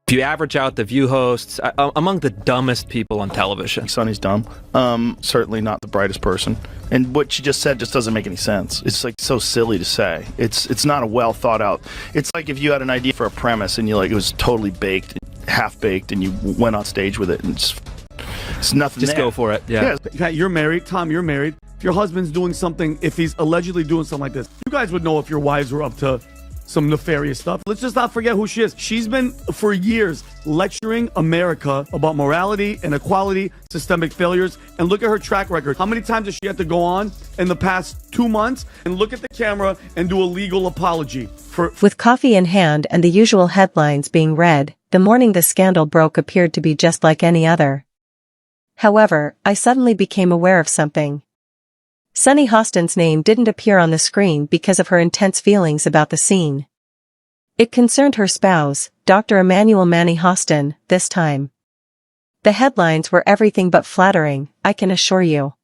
If you average out the View hosts, among the dumbest people on television. Sunny's dumb. Certainly not the brightest person. And what she just said just doesn't make any sense. It's like so silly to say. It's not a well thought out. It's like if you had an idea for a premise and it was totally baked, half baked, and you went on stage with it, and it's nothing. Just there. go for it. Yeah. You're married, Tom. You're married. If your husband's doing something, if he's allegedly doing something like this, you guys would know if your wives were up to some nefarious stuff. Let's just not forget who she is. She's been, for years, lecturing America about morality, inequality, systemic failures, and look at her track record. How many times does she have to go on in the past 2 months and look at the camera and do a legal apology? With coffee in hand and the usual headlines being read, the morning the scandal broke appeared to be just like any other. However, I suddenly became aware of something. Sunny Hostin's name didn't appear on the screen because of her intense feelings about the scene. It concerned her spouse, Dr. Emmanuel Manny Hostin, this time. The headlines were everything but flattering, I can assure you.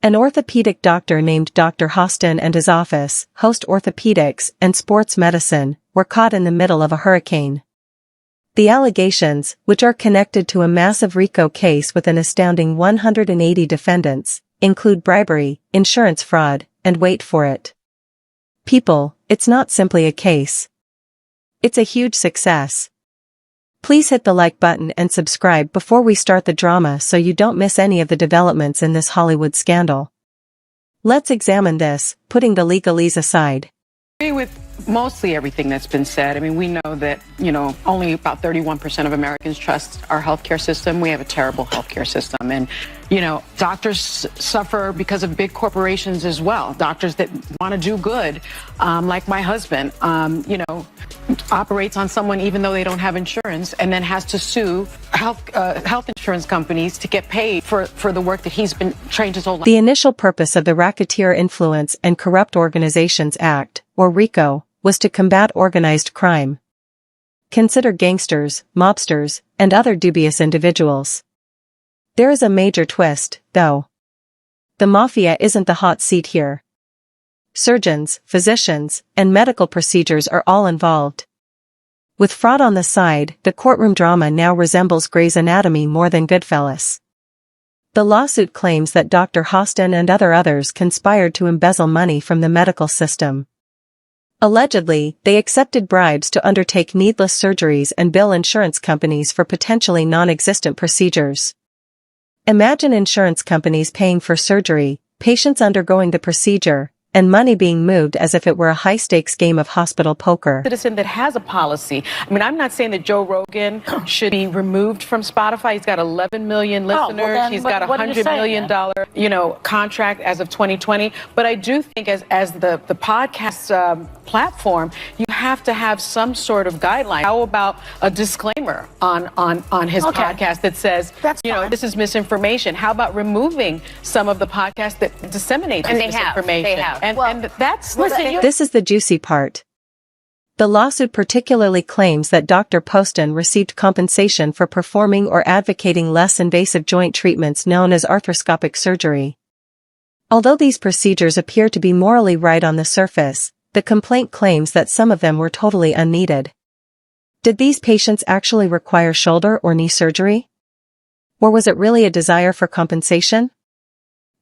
An orthopedic doctor named Dr. Hostin and his office, Host Orthopedics and Sports Medicine, were caught in the middle of a hurricane. The allegations, which are connected to a massive RICO case with an astounding 180 defendants, include bribery, insurance fraud, and wait for it. People, it's not simply a case. It's a huge success. Please hit the like button and subscribe before we start the drama so you don't miss any of the developments in this Hollywood scandal. Let's examine this, putting the legalese aside. I agree with mostly everything that's been said. I mean, we know that, only about 31% of Americans trust our healthcare system. We have a terrible healthcare system. And, doctors suffer because of big corporations as well. Doctors that want to do good, like my husband, operates on someone even though they don't have insurance and then has to sue health insurance companies to get paid for the work that he's been trained his whole life. The initial purpose of the Racketeer Influence and Corrupt Organizations Act, or RICO, was to combat organized crime. Consider gangsters, mobsters, and other dubious individuals. There is a major twist, though. The mafia isn't the hot seat here. Surgeons, physicians, and medical procedures are all involved. With fraud on the side, the courtroom drama now resembles Grey's Anatomy more than Goodfellas. The lawsuit claims that Dr. Hostin and others conspired to embezzle money from the medical system. Allegedly, they accepted bribes to undertake needless surgeries and bill insurance companies for potentially non-existent procedures. Imagine insurance companies paying for surgery, patients undergoing the procedure, and money being moved as if it were a high-stakes game of hospital poker. Citizen that has a policy. I mean, I'm not saying that Joe Rogan should be removed from Spotify. He's got 11 million listeners. He's got $100 million, contract as of 2020. But I do think as the podcast platform, you have to have some sort of guideline. How about a disclaimer on his podcast that says, this is misinformation? How about removing some of the podcasts that disseminate this misinformation? They have. And that's This is the juicy part. The lawsuit particularly claims that Dr. Poston received compensation for performing or advocating less invasive joint treatments known as arthroscopic surgery. Although these procedures appear to be morally right on the surface, the complaint claims that some of them were totally unneeded. Did these patients actually require shoulder or knee surgery? Or was it really a desire for compensation?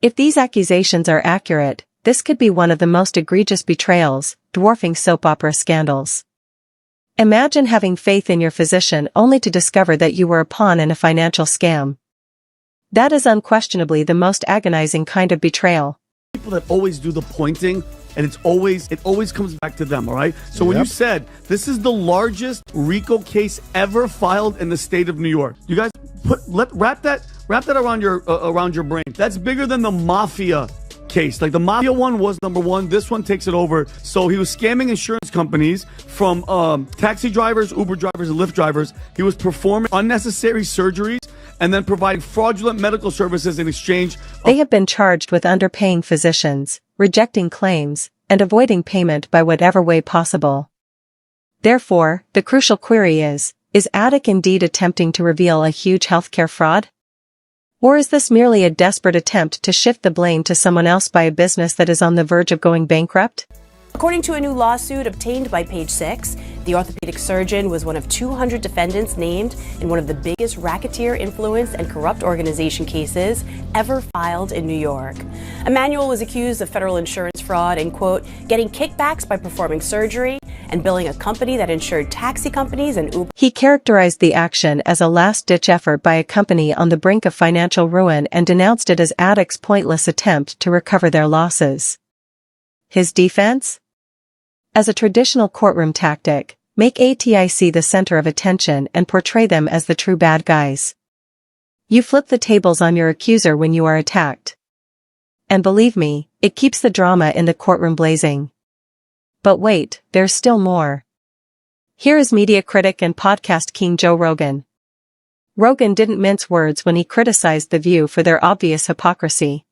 If these accusations are accurate, this could be one of the most egregious betrayals, dwarfing soap opera scandals. Imagine having faith in your physician only to discover that you were a pawn in a financial scam. That is unquestionably the most agonizing kind of betrayal. People that always do the pointing, and it always comes back to them, all right? So when you said this is the largest RICO case ever filed in the state of New York, you guys wrap that around your brain. That's bigger than the mafia case. Like the mafia one was number one, this one takes it over. So he was scamming insurance companies from taxi drivers, Uber drivers, and Lyft drivers. He was performing unnecessary surgeries and then providing fraudulent medical services in exchange. They have been charged with underpaying physicians, rejecting claims, and avoiding payment by whatever way possible. Therefore, the crucial query is Attic indeed attempting to reveal a huge healthcare fraud? Or is this merely a desperate attempt to shift the blame to someone else by a business that is on the verge of going bankrupt? According to a new lawsuit obtained by Page Six, the orthopedic surgeon was one of 200 defendants named in one of the biggest racketeer influenced and corrupt organization cases ever filed in New York. Emmanuel was accused of federal insurance fraud and, quote, getting kickbacks by performing surgery and billing a company that insured taxi companies and Uber. He characterized the action as a last-ditch effort by a company on the brink of financial ruin and denounced it as addicts' pointless attempt to recover their losses. His defense? As a traditional courtroom tactic, make ATIC the center of attention and portray them as the true bad guys. You flip the tables on your accuser when you are attacked. And believe me, it keeps the drama in the courtroom blazing. But wait, there's still more. Here is media critic and podcast king Joe Rogan. Rogan didn't mince words when he criticized The View for their obvious hypocrisy.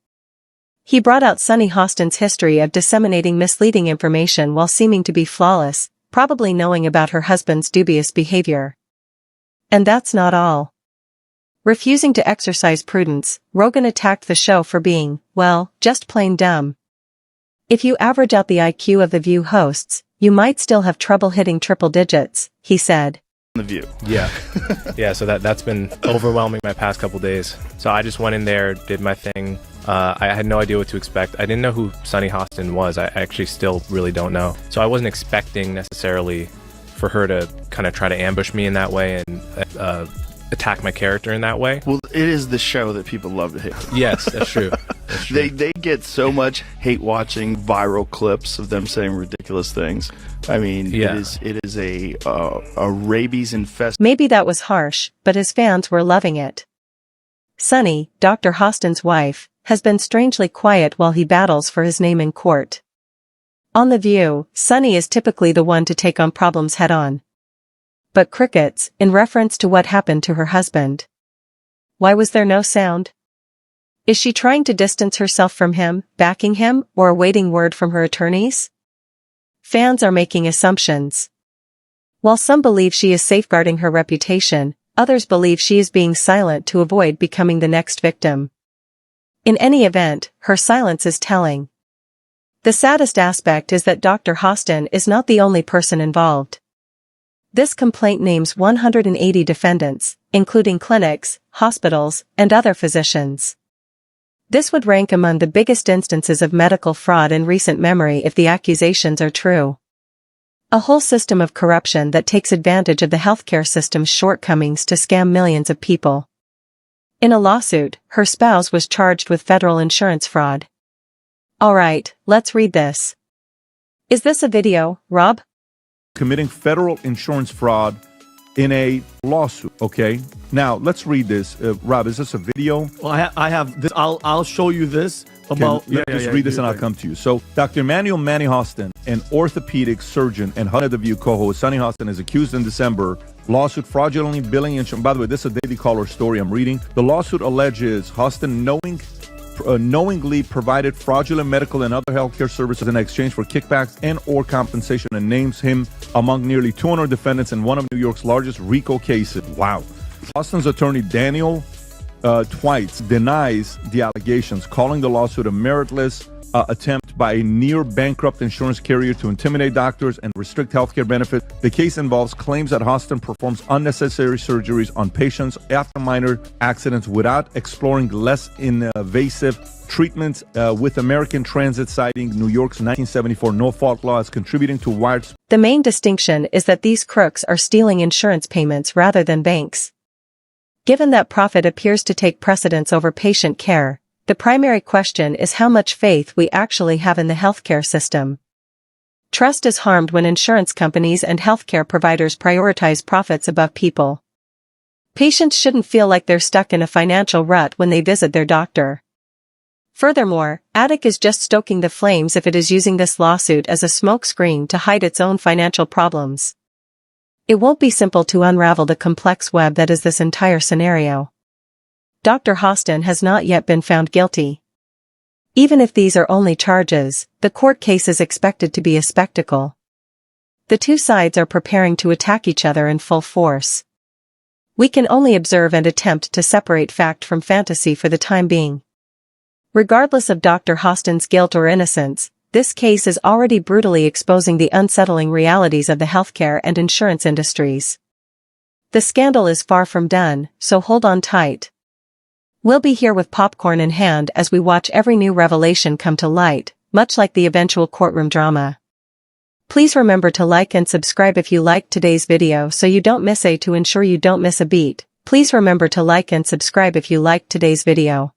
He brought out Sunny Hostin's history of disseminating misleading information while seeming to be flawless, probably knowing about her husband's dubious behavior. And that's not all. Refusing to exercise prudence, Rogan attacked the show for being, well, just plain dumb. If you average out the IQ of The View hosts, you might still have trouble hitting triple digits, he said. The View. Yeah, so that's been overwhelming my past couple days. So I just went in there, did my thing. I had no idea what to expect. I didn't know who Sunny Hostin was. I actually still really don't know. So I wasn't expecting necessarily for her to kind of try to ambush me in that way and attack my character in that way. Well, it is the show that people love to hate. Yes, that's true. That's true. They get so much hate watching viral clips of them saying ridiculous things. I mean, Yeah. it is a rabies infested. Maybe that was harsh, but his fans were loving it. Sunny, Dr. Hostin's wife, has been strangely quiet while he battles for his name in court. On The View, Sunny is typically the one to take on problems head-on. But crickets, in reference to what happened to her husband. Why was there no sound? Is she trying to distance herself from him, backing him, or awaiting word from her attorneys? Fans are making assumptions. While some believe she is safeguarding her reputation, others believe she is being silent to avoid becoming the next victim. In any event, her silence is telling. The saddest aspect is that Dr. Hostin is not the only person involved. This complaint names 180 defendants, including clinics, hospitals, and other physicians. This would rank among the biggest instances of medical fraud in recent memory if the accusations are true. A whole system of corruption that takes advantage of the healthcare system's shortcomings to scam millions of people. In a lawsuit, her spouse was charged with federal insurance fraud. Alright, let's read this. Is this a video, Rob? Committing federal insurance fraud in a lawsuit. Okay, now let's read this. Rob, is this a video? Well, I have this. I'll show you this about. Just read this and I'll come to you. So, Dr. Emmanuel Manny Hostin, an orthopedic surgeon and Honey the View co-host, Sunny Hostin, is accused in December lawsuit fraudulently billing insurance. By the way, this is a Daily Caller story I'm reading. The lawsuit alleges Hostin knowingly provided fraudulent medical and other healthcare services in exchange for kickbacks and or compensation, and names him among nearly 200 defendants in one of New York's largest RICO cases. Wow. Hostin's attorney Daniel Twites denies the allegations, calling the lawsuit a meritless attempt by a near-bankrupt insurance carrier to intimidate doctors and restrict healthcare benefits. The case involves claims that Hostin performs unnecessary surgeries on patients after minor accidents without exploring less invasive treatments, with American Transit citing New York's 1974 no-fault law as contributing to widespread. The main distinction is that these crooks are stealing insurance payments rather than banks. Given that profit appears to take precedence over patient care, the primary question is how much faith we actually have in the healthcare system. Trust is harmed when insurance companies and healthcare providers prioritize profits above people. Patients shouldn't feel like they're stuck in a financial rut when they visit their doctor. Furthermore, ADIC is just stoking the flames if it is using this lawsuit as a smokescreen to hide its own financial problems. It won't be simple to unravel the complex web that is this entire scenario. Dr. Hostin has not yet been found guilty. Even if these are only charges, the court case is expected to be a spectacle. The two sides are preparing to attack each other in full force. We can only observe and attempt to separate fact from fantasy for the time being. Regardless of Dr. Hostin's guilt or innocence, This case is already brutally exposing the unsettling realities of the healthcare and insurance industries. The scandal is far from done, so hold on tight. We'll be here with popcorn in hand as we watch every new revelation come to light, much like the eventual courtroom drama. Please remember to like and subscribe if you liked today's video so you don't miss to ensure you don't miss a beat. Please remember to like and subscribe if you liked today's video.